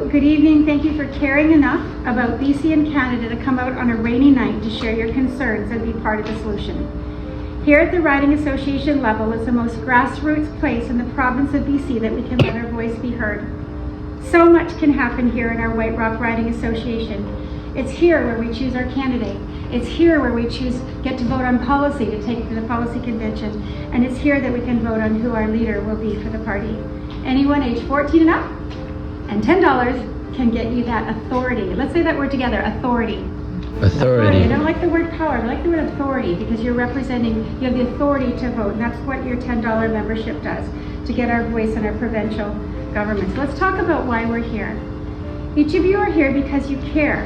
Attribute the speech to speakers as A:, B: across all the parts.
A: good evening. Thank you for caring enough about BC and Canada to come out on a rainy night to share your concerns and be part of the solution. Here at the Riding Association level is the most grassroots place in the province of BC that we can let our voice be heard. So much can happen here in our White Rock Riding Association. It's here where we choose our candidate. It's here where we get to vote on policy to take to the policy convention. And it's here that we can vote on who our leader will be for the party. Anyone age 14 and up and $10 can get you that authority. Let's say that word together, authority.
B: Authority.
A: I don't like the word power, I like the word authority, because you're representing, you have the authority to vote, and that's what your $10 membership does, to get our voice in our provincial governments. Let's talk about why we're here. Each of you are here because you care,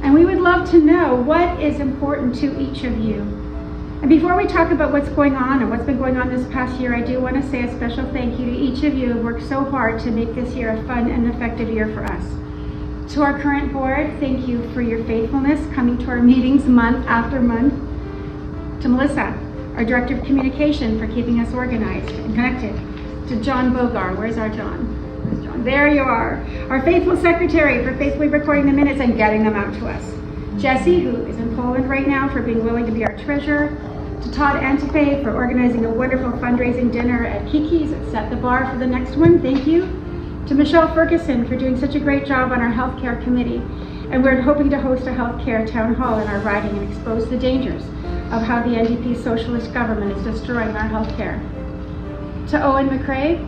A: and we would love to know what is important to each of you. And before we talk about what's going on and what's been going on this past year, I do want to say a special thank you to each of you who worked so hard to make this year a fun and effective year for us. To our current board, thank you for your faithfulness, coming to our meetings month after month. To Melissa, our Director of Communication, for keeping us organized and connected. To John Bogar, where's our John? Where's John? There you are. Our faithful secretary for faithfully recording the minutes and getting them out to us. Jesse, who is in Poland right now, for being willing to be our treasurer. To Todd Antife for organizing a wonderful fundraising dinner at Kiki's and set the bar for the next one. Thank you. To Michelle Ferguson for doing such a great job on our healthcare committee. And we're hoping to host a healthcare town hall in our riding and expose the dangers of how the NDP socialist government is destroying our healthcare. To Owen McRae,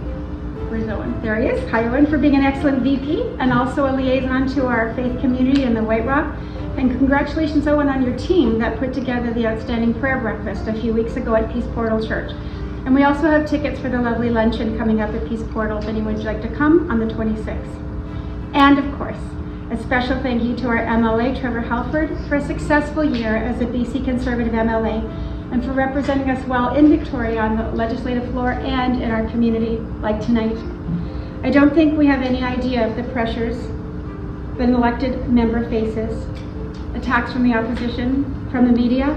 A: where's Owen? There he is. Hi Owen, for being an excellent VP and also a liaison to our faith community in the White Rock. And congratulations, Owen, on your team that put together the outstanding prayer breakfast a few weeks ago at Peace Portal Church. And we also have tickets for the lovely luncheon coming up at Peace Portal if anyone would like to come on the 26th. And of course, a special thank you to our MLA, Trevor Halford, for a successful year as a BC Conservative MLA and for representing us well in Victoria on the legislative floor and in our community like tonight. I don't think we have any idea of the pressures that an elected member faces, attacks from the opposition, from the media,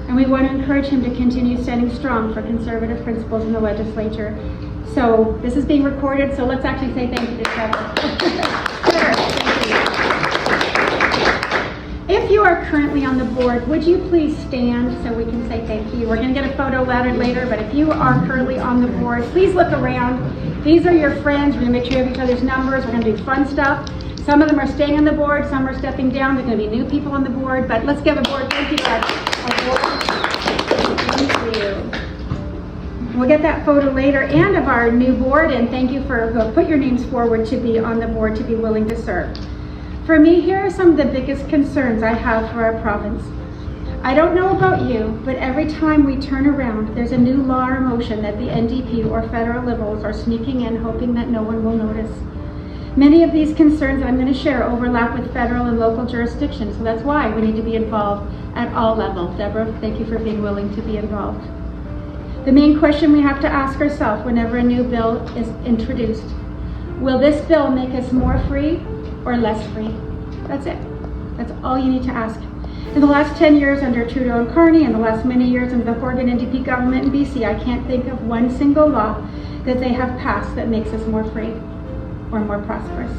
A: and we want to encourage him to continue standing strong for conservative principles in the legislature. So this is being recorded, so let's actually say thank you to Trevor. Trevor, thank you. If you are currently on the board, would you please stand so we can say thank you? We're going to get a photo later, but if you are currently on the board, please look around. These are your friends. We're going to make sure you have each other's numbers. We're going to do fun stuff. Some of them are staying on the board, some are stepping down. There's going to be new people on the board, but let's give a board thank you to our board. Thank you. We'll get that photo later and of our new board, and thank you for put your names forward to be on the board, to be willing to serve. For me, here are some of the biggest concerns I have for our province. I don't know about you, but every time we turn around, there's a new law or motion that the NDP or federal Liberals are sneaking in, hoping that no one will notice. Many of these concerns that I'm going to share overlap with federal and local jurisdictions, so that's why we need to be involved at all levels. Deborah, thank you for being willing to be involved. The main question we have to ask ourselves whenever a new bill is introduced: will this bill make us more free or less free? That's it. That's all you need to ask. In the last 10 years under Trudeau and Carney, and the last many years under the Horgan NDP government in BC, I can't think of one single law that they have passed that makes us more free or more prosperous.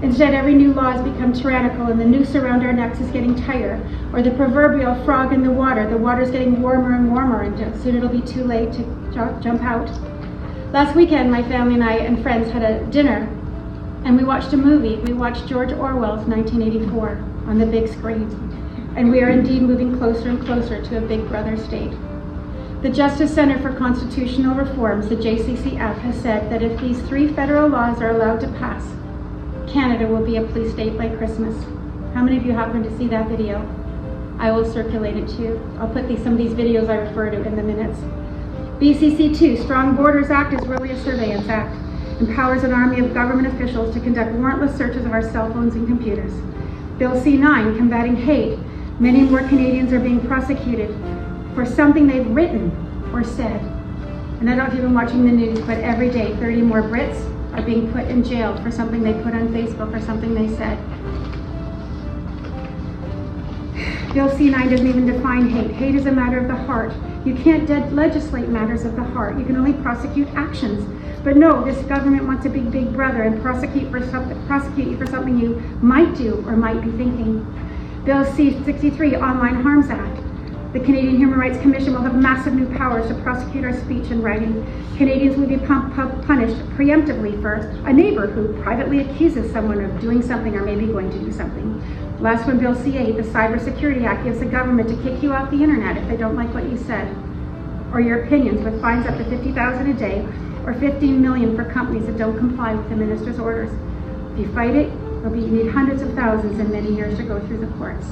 A: Instead, every new law has become tyrannical, and the noose around our necks is getting tighter, or the proverbial frog in the water's getting warmer and warmer, and soon it'll be too late to jump out. Last weekend, my family and I and friends had a dinner, and we watched a movie. We watched George Orwell's 1984 on the big screen, and we are indeed moving closer and closer to a big brother state. The Justice Center for Constitutional Reforms, the JCCF, has said that if these 3 federal laws are allowed to pass, Canada will be a police state by Christmas. How many of you happened to see that video? I will circulate it to you. I'll put some of these videos I refer to in the minutes. BCC 2, Strong Borders Act, is really a surveillance act. Empowers an army of government officials to conduct warrantless searches of our cell phones and computers. Bill C9, Combating Hate. Many more Canadians are being prosecuted for something they've written or said. And I don't know if you've been watching the news, but every day 30 more Brits are being put in jail for something they put on Facebook or something they said. Bill C9 doesn't even define hate. Hate is a matter of the heart. You can't legislate matters of the heart. You can only prosecute actions. But no, this government wants to be big brother and prosecute you for something you might do or might be thinking. Bill C-63, Online Harms Act. The Canadian Human Rights Commission will have massive new powers to prosecute our speech and writing. Canadians will be punished preemptively for a neighbor who privately accuses someone of doing something or maybe going to do something. Last one, Bill C-8, the Cybersecurity Act, gives the government to kick you off the internet if they don't like what you said or your opinions, with fines up to $50,000 a day or $15 million for companies that don't comply with the minister's orders. If you fight it, you need hundreds of thousands and many years to go through the courts.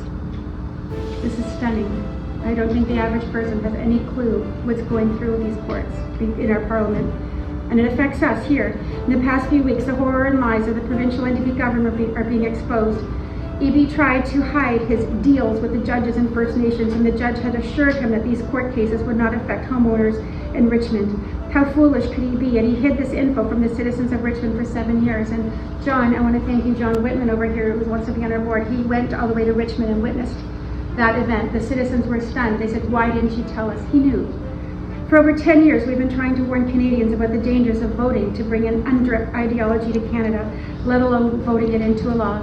A: This is stunning. I don't think the average person has any clue what's going through these courts in our parliament. And it affects us here. In the past few weeks, the horror and lies of the provincial NDP government are being exposed. EB tried to hide his deals with the judges and First Nations, and the judge had assured him that these court cases would not affect homeowners in Richmond. How foolish could he be? And he hid this info from the citizens of Richmond for 7 years. And John, I want to thank you, John Whitman over here, who wants to be on our board. He went all the way to Richmond and witnessed that event. The citizens were stunned. They said, why didn't you tell us? He knew. For over 10 years, we've been trying to warn Canadians about the dangers of voting to bring in UNDRIP ideology to Canada, let alone voting it into a law.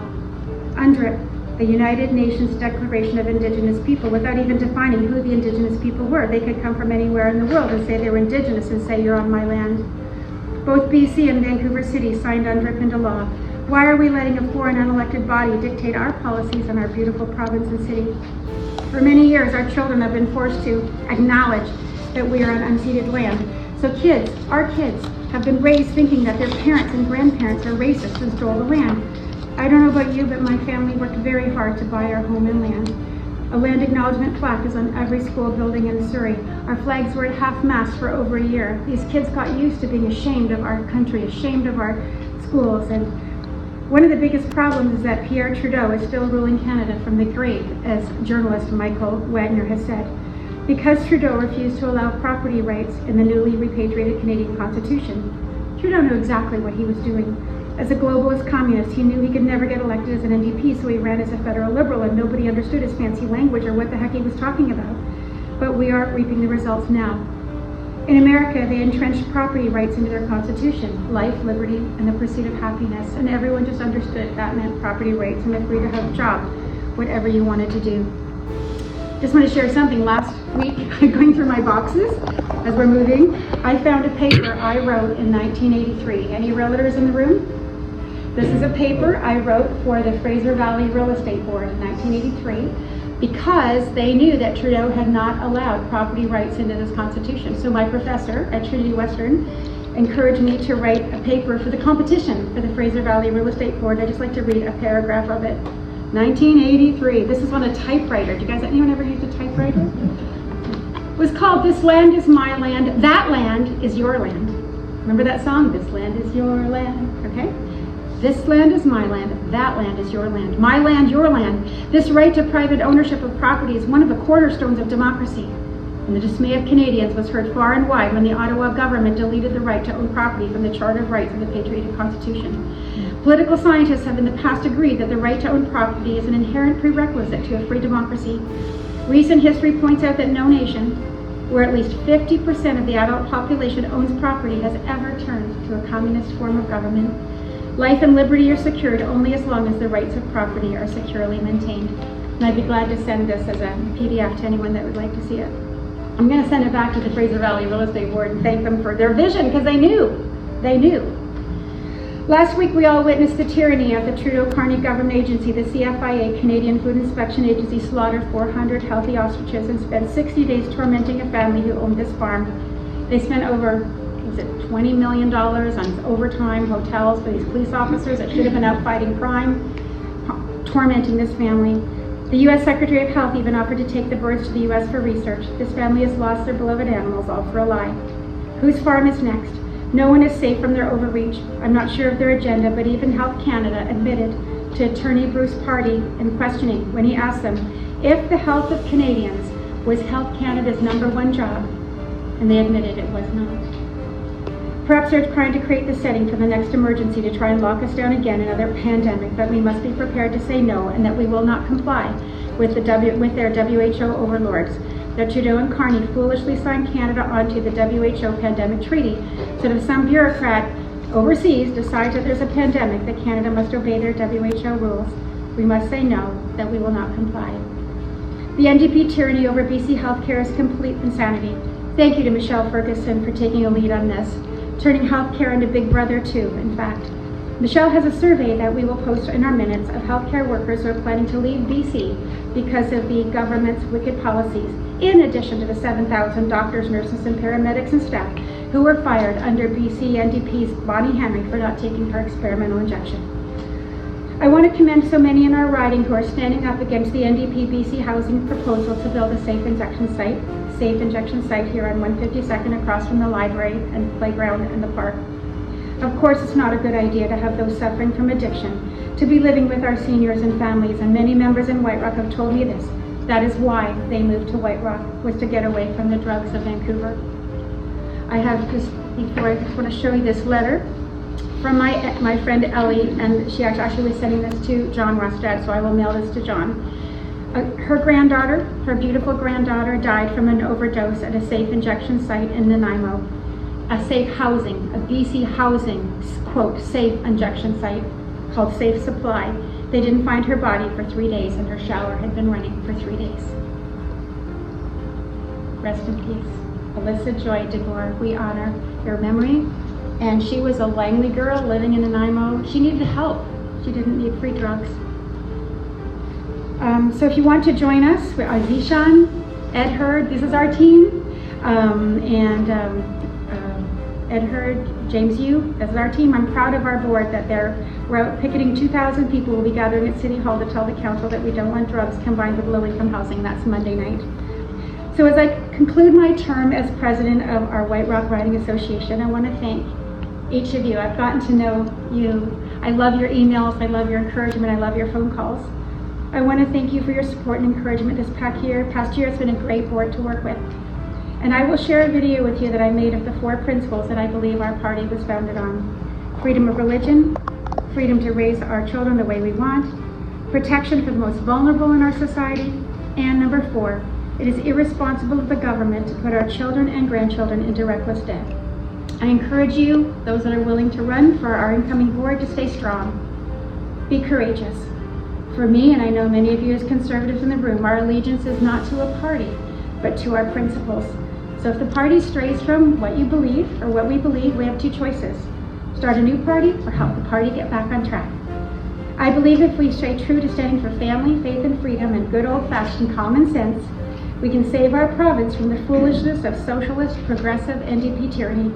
A: UNDRIP, the United Nations Declaration of Indigenous People, without even defining who the Indigenous people were. They could come from anywhere in the world and say they were Indigenous and say, you're on my land. Both BC and Vancouver City signed UNDRIP into law. Why are we letting a foreign unelected body dictate our policies in our beautiful province and city? For many years, our children have been forced to acknowledge that we are on unceded land. So kids, our kids, have been raised thinking that their parents and grandparents are racist and stole the land. I don't know about you, but my family worked very hard to buy our home and land. A land acknowledgement plaque is on every school building in Surrey. Our flags were at half-mast for over a year. These kids got used to being ashamed of our country, ashamed of our schools. And one of the biggest problems is that Pierre Trudeau is still ruling Canada from the grave, as journalist Michael Wagner has said. Because Trudeau refused to allow property rights in the newly repatriated Canadian Constitution. Trudeau knew exactly what he was doing. As a globalist communist, he knew he could never get elected as an NDP, so he ran as a federal liberal, and nobody understood his fancy language or what the heck he was talking about. But we are reaping the results now. In America, they entrenched property rights into their constitution, life, liberty, and the pursuit of happiness, and everyone just understood that meant property rights and the freedom to have a job, whatever you wanted to do. Just want to share something. Last week, going through my boxes as we're moving, I found a paper I wrote in 1983. Any realtors in the room? This is a paper I wrote for the Fraser Valley Real Estate Board in 1983 because they knew that Trudeau had not allowed property rights into this constitution. So my professor at Trinity Western encouraged me to write a paper for the competition for the Fraser Valley Real Estate Board. I'd just like to read a paragraph of it. 1983. This is on a typewriter. Do you guys, anyone ever used a typewriter? It was called This Land Is My Land, That Land Is Your Land. Remember that song? This land is your land, okay? This land is my land, that land is your land. My land, your land. This right to private ownership of property is one of the cornerstones of democracy. And the dismay of Canadians was heard far and wide when the Ottawa government deleted the right to own property from the Charter of Rights of the Patriotic Constitution. Political scientists have in the past agreed that the right to own property is an inherent prerequisite to a free democracy. Recent history points out that no nation, where at least 50% of the adult population owns property, has ever turned to a communist form of government. Life and liberty are secured only as long as the rights of property are securely maintained. And I'd be glad to send this as a PDF to anyone that would like to see it. I'm going to send it back to the Fraser Valley Real Estate Board and thank them for their vision, because they knew. Last week, we all witnessed the tyranny of the Trudeau-Carney government agency. The CFIA, Canadian Food Inspection Agency, slaughtered 400 healthy ostriches and spent 60 days tormenting a family who owned this farm. They spent over, $20 million on overtime, hotels for these police officers that should have been out fighting crime, tormenting this family. The U.S. Secretary of Health even offered to take the birds to the U.S. for research. This family has lost their beloved animals, all for a lie. Whose farm is next? No one is safe from their overreach. I'm not sure of their agenda, but even Health Canada admitted to Attorney Bruce Pardy in questioning when he asked them if the health of Canadians was Health Canada's #1 job, and they admitted it was not. Perhaps they're trying to create the setting for the next emergency to try and lock us down again, another pandemic, but we must be prepared to say no, and that we will not comply with their WHO overlords. that Trudeau and Carney foolishly signed Canada onto the WHO pandemic treaty, so that if some bureaucrat overseas decides that there's a pandemic, that Canada must obey their WHO rules, we must say no, that we will not comply. The NDP tyranny over BC healthcare is complete insanity. Thank you to Michelle Ferguson for taking a lead on this, turning healthcare into Big Brother too, in fact. Michelle has a survey that we will post in our minutes of healthcare workers who are planning to leave BC because of the government's wicked policies, in addition to the 7,000 doctors, nurses, and paramedics and staff who were fired under BC NDP's Bonnie Henry for not taking her experimental injection. I want to commend so many in our riding who are standing up against the NDP BC housing proposal to build a safe injection site here on 152nd across from the library and playground and the park. Of course, it's not a good idea to have those suffering from addiction to be living with our seniors and families, and many members in White Rock have told me this. That is why they moved to White Rock, was to get away from the drugs of Vancouver. I have just, before I just want to show you this letter from my friend Ellie, and she actually was sending this to John Rostad, so I will mail this to John. Her granddaughter, her beautiful granddaughter, died from an overdose at a safe injection site in Nanaimo. A safe housing, a BC housing, quote, safe injection site called Safe Supply. They didn't find her body for 3 days, and her shower had been running for 3 days. Rest in peace. Alyssa Joy DeGore, we honor your memory. And she was a Langley girl living in Nanaimo. She needed help. She didn't need free drugs. So if you want to join us, Zishan, Ed Hurd, this is our team. Ed Hurd, James Yu, this is our team. I'm proud of our board that we're out picketing. 2,000 people will be gathering at City Hall to tell the council that we don't want drugs combined with low-income housing. That's Monday night. So as I conclude my term as president of our White Rock Riding Association, I want to thank each of you. I've gotten to know you. I love your emails, I love your encouragement, I love your phone calls. I want to thank you for your support and encouragement this past year. It's been a great board to work with. And I will share a video with you that I made of the 4 principles that I believe our party was founded on. Freedom of religion, freedom to raise our children the way we want, protection for the most vulnerable in our society, and number 4, it is irresponsible of the government to put our children and grandchildren into reckless debt. I encourage you, those that are willing to run for our incoming board, to stay strong. Be courageous. For me, and I know many of you as conservatives in the room, our allegiance is not to a party, but to our principles. So if the party strays from what you believe or what we believe, we have 2 choices. Start a new party or help the party get back on track. I believe if we stay true to standing for family, faith, and freedom and good old-fashioned common sense, we can save our province from the foolishness of socialist, progressive NDP tyranny.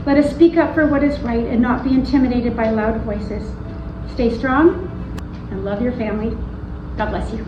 A: Let us speak up for what is right and not be intimidated by loud voices. Stay strong and love your family. God bless you.